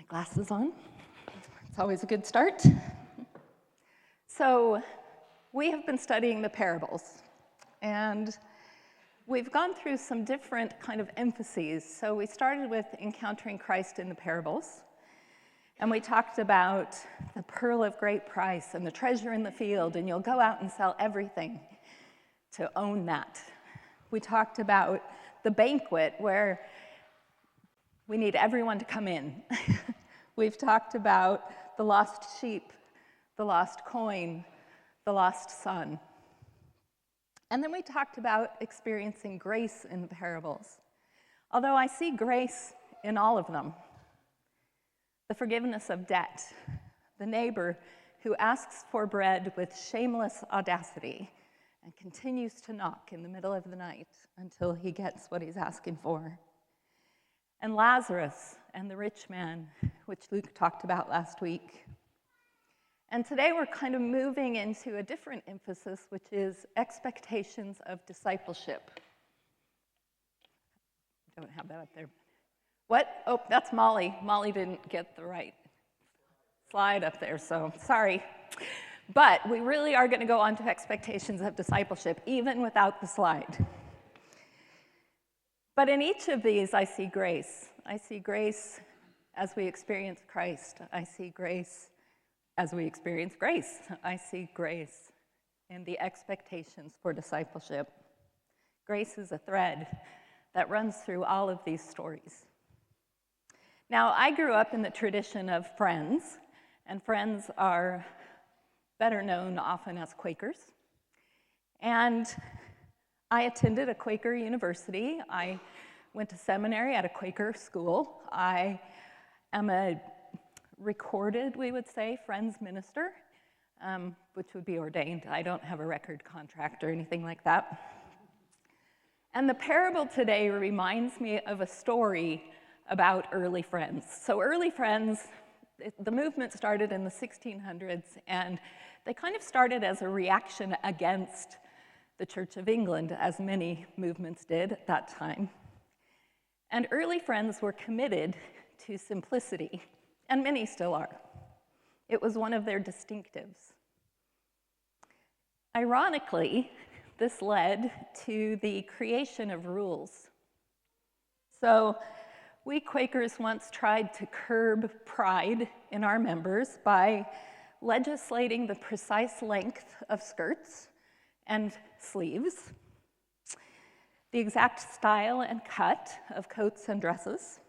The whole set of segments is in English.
Glasses on. It's always a good start. So we have been studying the parables, and we've gone through some different kind of emphases. So we started with encountering Christ in the parables, and we talked about the pearl of great price and the treasure in the field, and you'll go out and sell everything to own that. We talked about the banquet where we need everyone to come in. We've talked about the lost sheep, the lost coin, the lost son. And then we talked about experiencing grace in the parables. Although I see grace in all of them. The forgiveness of debt, the neighbor who asks for bread with shameless audacity and continues to knock in the middle of the night until he gets what he's asking for. And Lazarus and the rich man, which Luke talked about last week. And today we're kind of moving into a different emphasis, which is expectations of discipleship. Don't have that up there. What? Oh, that's Molly. Molly didn't get the right slide up there, so sorry. But we really are going to go on to expectations of discipleship, even without the slide. But in each of these, I see grace. I see grace as we experience Christ. I see grace as we experience grace. I see grace in the expectations for discipleship. Grace is a thread that runs through all of these stories. Now, I grew up in the tradition of Friends, and Friends are better known often as Quakers. And I attended a Quaker university. I went to seminary at a Quaker school. I am a recorded, we would say, Friends minister, which would be ordained. I don't have a record contract or anything like that. And the parable today reminds me of a story about early Friends. So early Friends, the movement started in the 1600s, and they kind of started as a reaction against the Church of England, as many movements did at that time. And early Friends were committed to simplicity, and many still are. It was one of their distinctives. Ironically, this led to the creation of rules. So we Quakers once tried to curb pride in our members by legislating the precise length of skirts and sleeves, the exact style and cut of coats and dresses.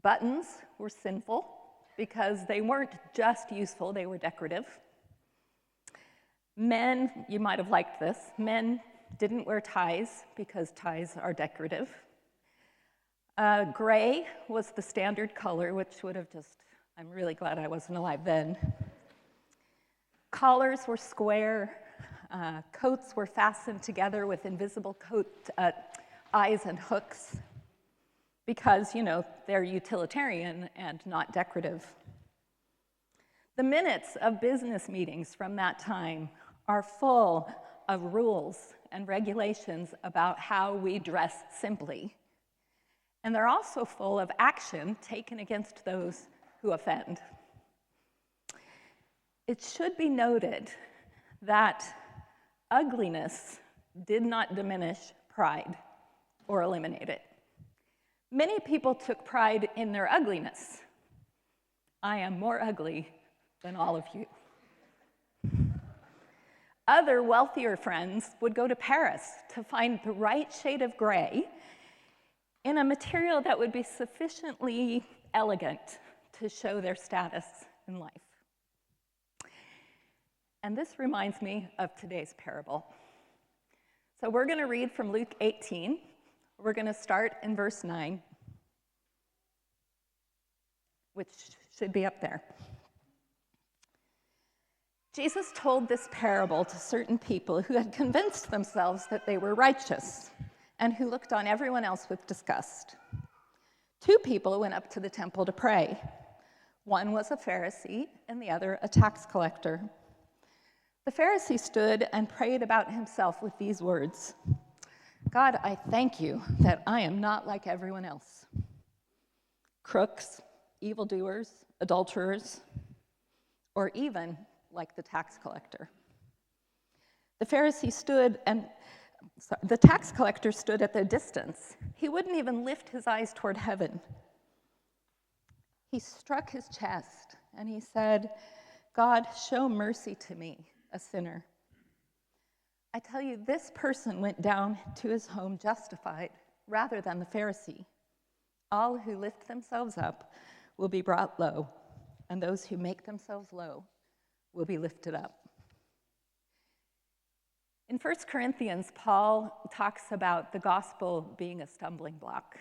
Buttons were sinful because they weren't just useful, they were decorative. Men, you might have liked this, men didn't wear ties because ties are decorative. Gray was the standard color, which would have I'm really glad I wasn't alive then. Collars were square. Coats were fastened together with invisible eyes and hooks because, they're utilitarian and not decorative. The minutes of business meetings from that time are full of rules and regulations about how we dress simply. And they're also full of action taken against those who offend. It should be noted that ugliness did not diminish pride or eliminate it. Many people took pride in their ugliness. I am more ugly than all of you. Other wealthier friends would go to Paris to find the right shade of gray in a material that would be sufficiently elegant to show their status in life. And this reminds me of today's parable. So we're going to read from Luke 18. We're going to start in verse 9, which should be up there. Jesus told this parable to certain people who had convinced themselves that they were righteous and who looked on everyone else with disgust. Two people went up to the temple to pray. One was a Pharisee and the other a tax collector. The Pharisee stood and prayed about himself with these words: God, I thank you that I am not like everyone else. Crooks, evildoers, adulterers, or even like the tax collector. The tax collector stood at a distance. He wouldn't even lift his eyes toward heaven. He struck his chest and he said, "God, show mercy to me, a sinner." I tell you, this person went down to his home justified rather than the Pharisee. All who lift themselves up will be brought low, and those who make themselves low will be lifted up. In 1 Corinthians, Paul talks about the gospel being a stumbling block.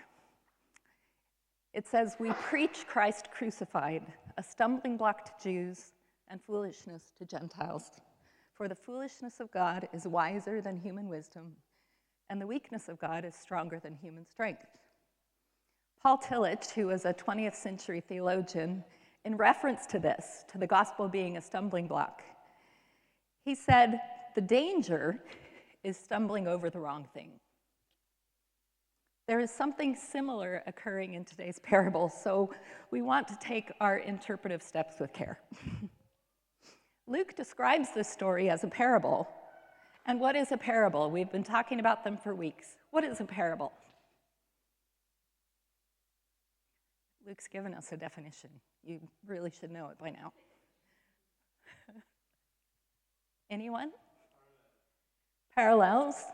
It says, "We preach Christ crucified, a stumbling block to Jews and foolishness to Gentiles. For the foolishness of God is wiser than human wisdom, and the weakness of God is stronger than human strength." Paul Tillich, who was a 20th century theologian, in reference to this, to the gospel being a stumbling block, he said, "The danger is stumbling over the wrong thing." There is something similar occurring in today's parable, so we want to take our interpretive steps with care. Luke describes this story as a parable. And what is a parable? We've been talking about them for weeks. What is a parable? Luke's given us a definition. You really should know it by now. Anyone? Parallels.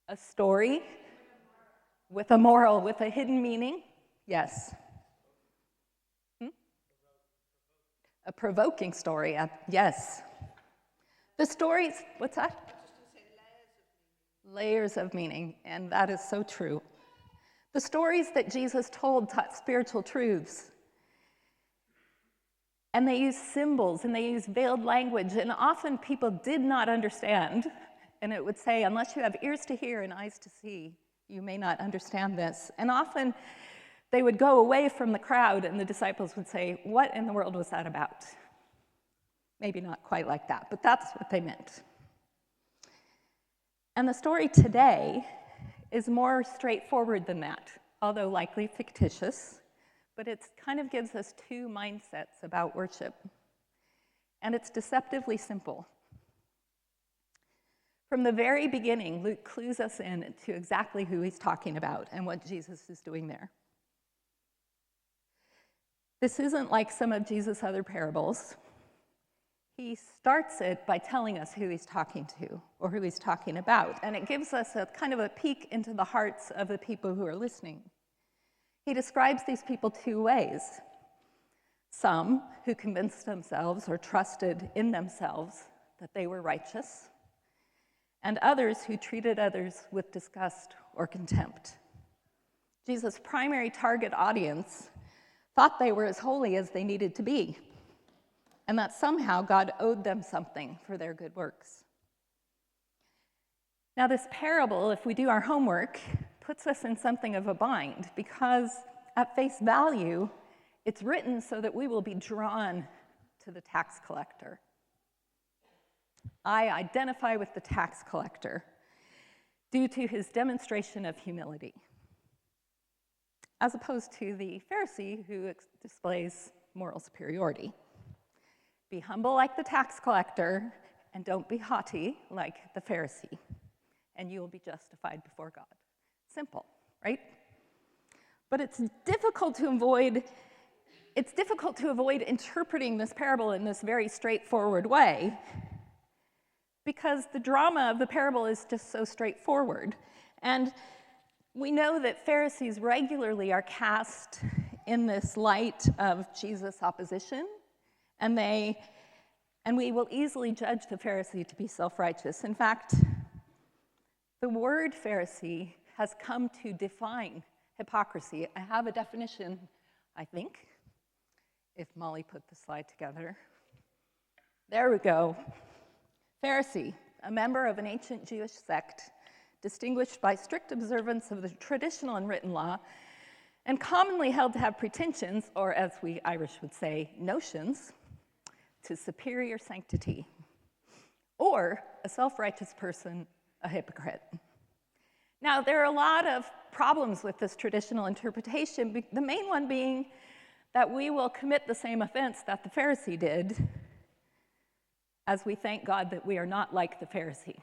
A story with a moral, with a hidden meaning. Yes. A provoking story, yes. The stories, what's that? Layers of meaning, and that is so true. The stories that Jesus told taught spiritual truths. And they used symbols, and they used veiled language, and often people did not understand. And it would say, unless you have ears to hear and eyes to see, you may not understand this. And often they would go away from the crowd, and the disciples would say, "What in the world was that about?" Maybe not quite like that, but that's what they meant. And the story today is more straightforward than that, although likely fictitious, but it kind of gives us two mindsets about worship. And it's deceptively simple. From the very beginning, Luke clues us in to exactly who he's talking about and what Jesus is doing there. This isn't like some of Jesus' other parables. He starts it by telling us who he's talking to or who he's talking about, and it gives us a kind of a peek into the hearts of the people who are listening. He describes these people two ways. Some who convinced themselves or trusted in themselves that they were righteous, and others who treated others with disgust or contempt. Jesus' primary target audience thought they were as holy as they needed to be, and that somehow God owed them something for their good works. Now, this parable, if we do our homework, puts us in something of a bind, because at face value, it's written so that we will be drawn to the tax collector. I identify with the tax collector due to his demonstration of humility, as opposed to the Pharisee who displays moral superiority. Be humble like the tax collector, and don't be haughty like the Pharisee, and you will be justified before God. Simple, right? But it's difficult to avoid interpreting this parable in this very straightforward way, because the drama of the parable is just so straightforward. And we know that Pharisees regularly are cast in this light of Jesus' opposition, and we will easily judge the Pharisee to be self-righteous. In fact, the word Pharisee has come to define hypocrisy. I have a definition, I think, if Molly put the slide together. There we go. Pharisee, a member of an ancient Jewish sect, distinguished by strict observance of the traditional and written law, and commonly held to have pretensions, or as we Irish would say, notions, to superior sanctity, or a self-righteous person, a hypocrite. Now, there are a lot of problems with this traditional interpretation, the main one being that we will commit the same offense that the Pharisee did as we thank God that we are not like the Pharisee.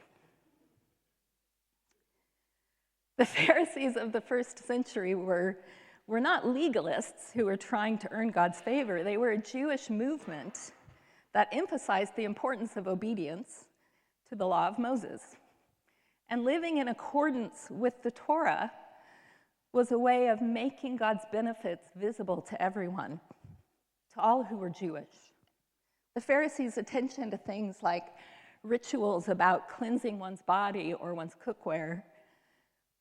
The Pharisees of the first century were not legalists who were trying to earn God's favor. They were a Jewish movement that emphasized the importance of obedience to the law of Moses. And living in accordance with the Torah was a way of making God's benefits visible to everyone, to all who were Jewish. The Pharisees' attention to things like rituals about cleansing one's body or one's cookware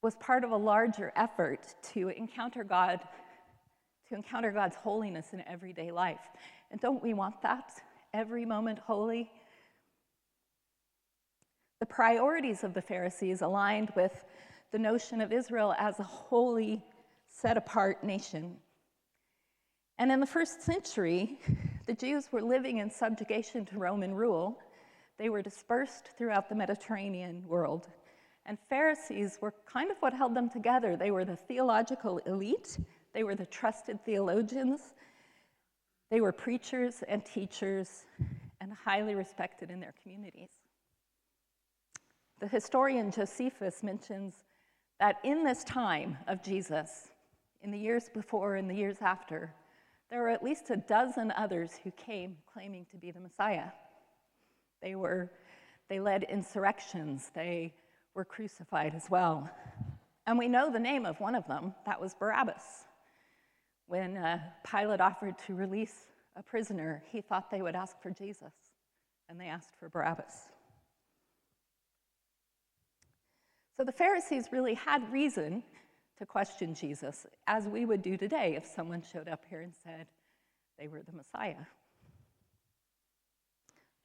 was part of a larger effort to encounter God's holiness in everyday life. And don't we want that? Every moment holy? The priorities of the Pharisees aligned with the notion of Israel as a holy, set-apart nation. And in the first century, the Jews were living in subjugation to Roman rule. They were dispersed throughout the Mediterranean world. And Pharisees were kind of what held them together. They were the theological elite. They were the trusted theologians. They were preachers and teachers and highly respected in their communities. The historian Josephus mentions that in this time of Jesus, in the years before and the years after, there were at least a dozen others who came claiming to be the Messiah. They led insurrections. They were crucified as well. And we know the name of one of them. That was Barabbas. When Pilate offered to release a prisoner, he thought they would ask for Jesus, and they asked for Barabbas. So the Pharisees really had reason to question Jesus, as we would do today if someone showed up here and said they were the Messiah.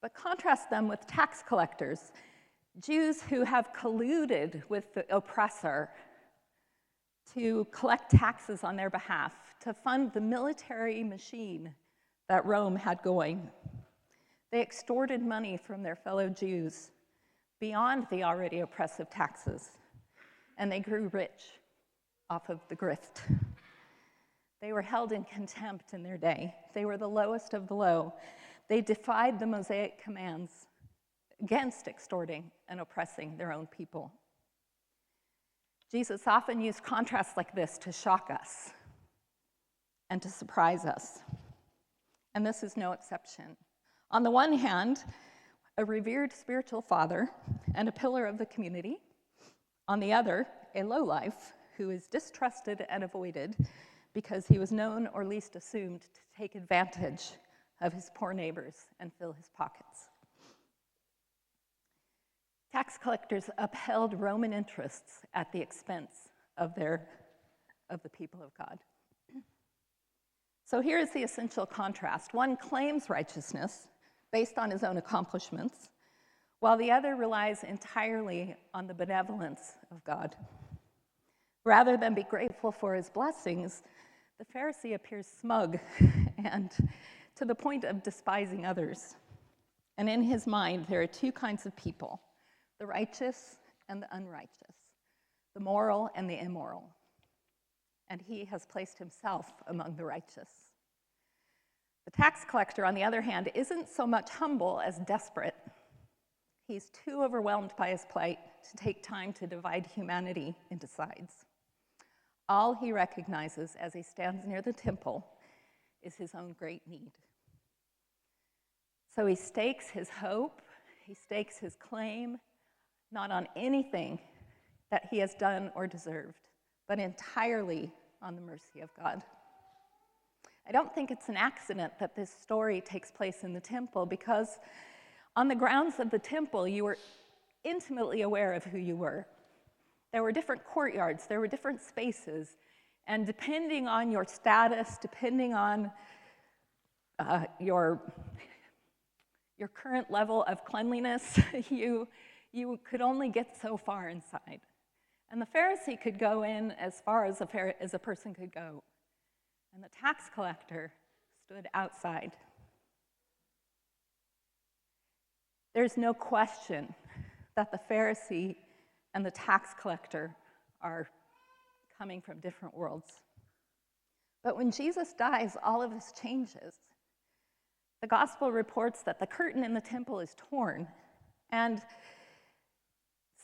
But contrast them with tax collectors, Jews who have colluded with the oppressor to collect taxes on their behalf, to fund the military machine that Rome had going. They extorted money from their fellow Jews beyond the already oppressive taxes, and they grew rich off of the grift. They were held in contempt in their day. They were the lowest of the low. They defied the Mosaic commands against extorting and oppressing their own people. Jesus often used contrasts like this to shock us and to surprise us. And this is no exception. On the one hand, a revered spiritual father and a pillar of the community. On the other, a lowlife who is distrusted and avoided because he was known or least assumed to take advantage of his poor neighbors and fill his pockets. Tax collectors upheld Roman interests at the expense of the people of God. So here is the essential contrast. One claims righteousness based on his own accomplishments, while the other relies entirely on the benevolence of God. Rather than be grateful for his blessings, the Pharisee appears smug and to the point of despising others. And in his mind, there are two kinds of people, the righteous and the unrighteous, the moral and the immoral. And he has placed himself among the righteous. The tax collector, on the other hand, isn't so much humble as desperate. He's too overwhelmed by his plight to take time to divide humanity into sides. All he recognizes as he stands near the temple is his own great need. So he stakes his hope, he stakes his claim, not on anything that he has done or deserved, but entirely on the mercy of God. I don't think it's an accident that this story takes place in the temple, because on the grounds of the temple, you were intimately aware of who you were. There were different courtyards, there were different spaces, and depending on your status, depending on your current level of cleanliness, you could only get so far inside. And the Pharisee could go in as far as a person could go, and the tax collector stood outside. There's no question that the Pharisee and the tax collector are coming from different worlds. But when Jesus dies, all of this changes. The gospel reports that the curtain in the temple is torn, and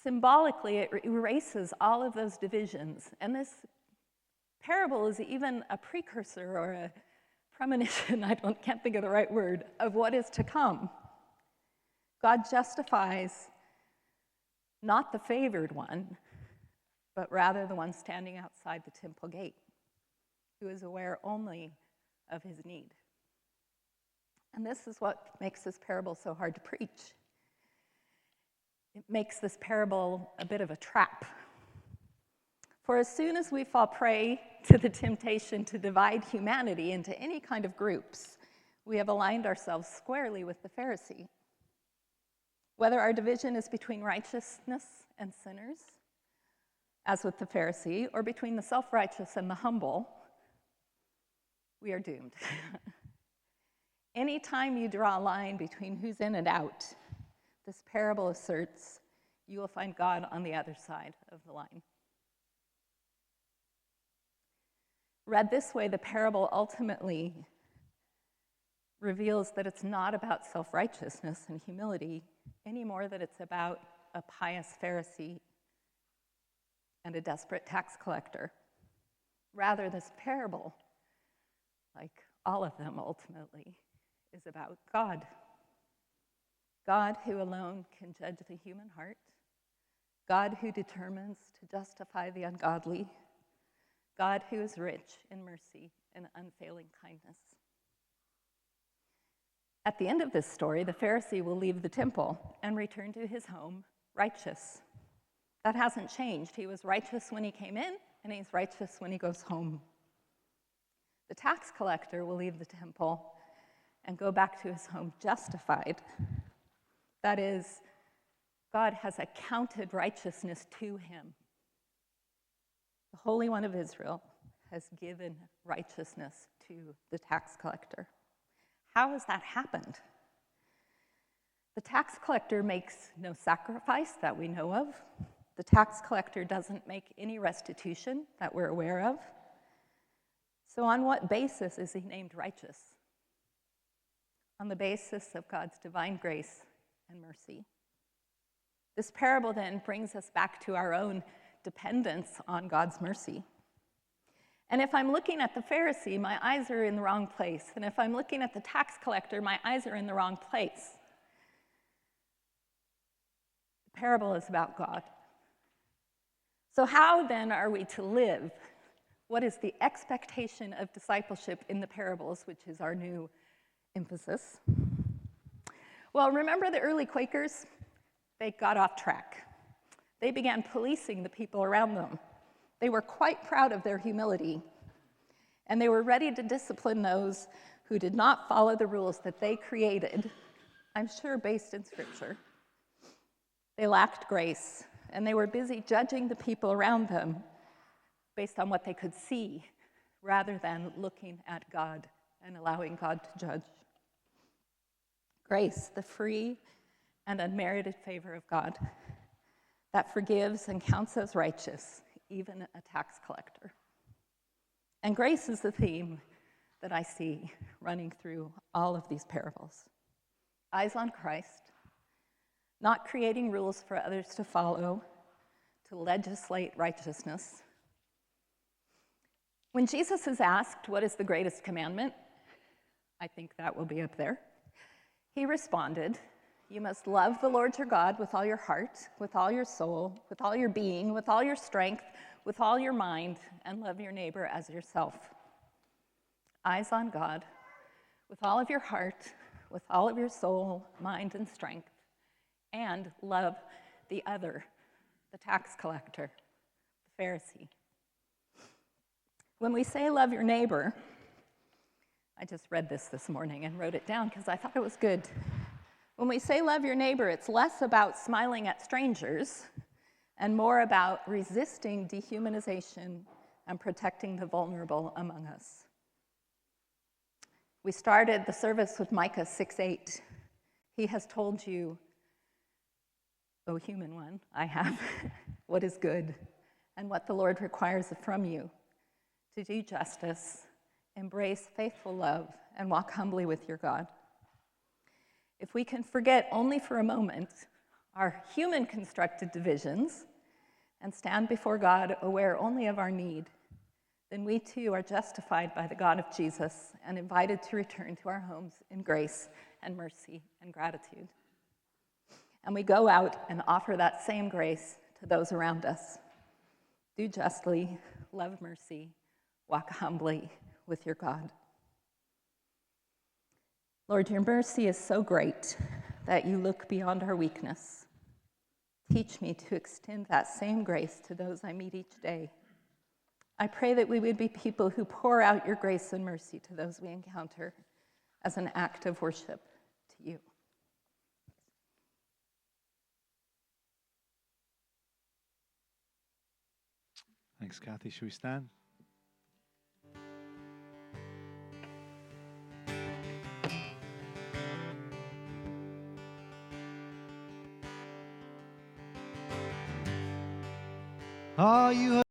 symbolically it erases all of those divisions. And this parable is even a precursor or a premonition, can't think of the right word, of what is to come. God justifies not the favored one, but rather the one standing outside the temple gate, who is aware only of his need. And this is what makes this parable so hard to preach. It makes this parable a bit of a trap. For as soon as we fall prey to the temptation to divide humanity into any kind of groups, we have aligned ourselves squarely with the Pharisee. Whether our division is between righteousness and sinners, as with the Pharisee, or between the self-righteous and the humble, we are doomed. Anytime you draw a line between who's in and out, this parable asserts you will find God on the other side of the line. Read this way, the parable ultimately reveals that it's not about self-righteousness and humility any more than it's about a pious Pharisee and a desperate tax collector. Rather, this parable, like all of them ultimately, is about God. God who alone can judge the human heart. God who determines to justify the ungodly. God who is rich in mercy and unfailing kindness. At the end of this story, the Pharisee will leave the temple and return to his home righteous. That hasn't changed. He was righteous when he came in, and he's righteous when he goes home. The tax collector will leave the temple and go back to his home justified. That is, God has accounted righteousness to him. The Holy One of Israel has given righteousness to the tax collector. How has that happened? The tax collector makes no sacrifice that we know of. The tax collector doesn't make any restitution that we're aware of. So on what basis is he named righteous? On the basis of God's divine grace and mercy. This parable then brings us back to our own dependence on God's mercy. And if I'm looking at the Pharisee, my eyes are in the wrong place. And if I'm looking at the tax collector, my eyes are in the wrong place. The parable is about God. So how then are we to live? What is the expectation of discipleship in the parables, which is our new emphasis? Well, remember the early Quakers? They got off track. They began policing the people around them. They were quite proud of their humility, and they were ready to discipline those who did not follow the rules that they created, I'm sure based in Scripture. They lacked grace, and they were busy judging the people around them based on what they could see, rather than looking at God and allowing God to judge. Grace, the free and unmerited favor of God that forgives and counts as righteous, even a tax collector. And grace is the theme that I see running through all of these parables. Eyes on Christ, not creating rules for others to follow, to legislate righteousness. When Jesus is asked, what is the greatest commandment? I think that will be up there. He responded, you must love the Lord your God with all your heart, with all your soul, with all your being, with all your strength, with all your mind, and love your neighbor as yourself. Eyes on God, with all of your heart, with all of your soul, mind, and strength, and love the other, the tax collector, the Pharisee. When we say love your neighbor, I just read this morning and wrote it down because I thought it was good. When we say love your neighbor, it's less about smiling at strangers and more about resisting dehumanization and protecting the vulnerable among us. We started the service with Micah 6:8. He has told you, O human one, I have what is good, and what the Lord requires from you, to do justice, embrace faithful love, and walk humbly with your God. If we can forget only for a moment our human-constructed divisions and stand before God aware only of our need, then we too are justified by the God of Jesus and invited to return to our homes in grace and mercy and gratitude. And we go out and offer that same grace to those around us. Do justly, love mercy, walk humbly with your God. Lord, your mercy is so great that you look beyond our weakness. Teach me to extend that same grace to those I meet each day. I pray that we would be people who pour out your grace and mercy to those we encounter as an act of worship to you. Thanks, Kathi. Should we stand? Are you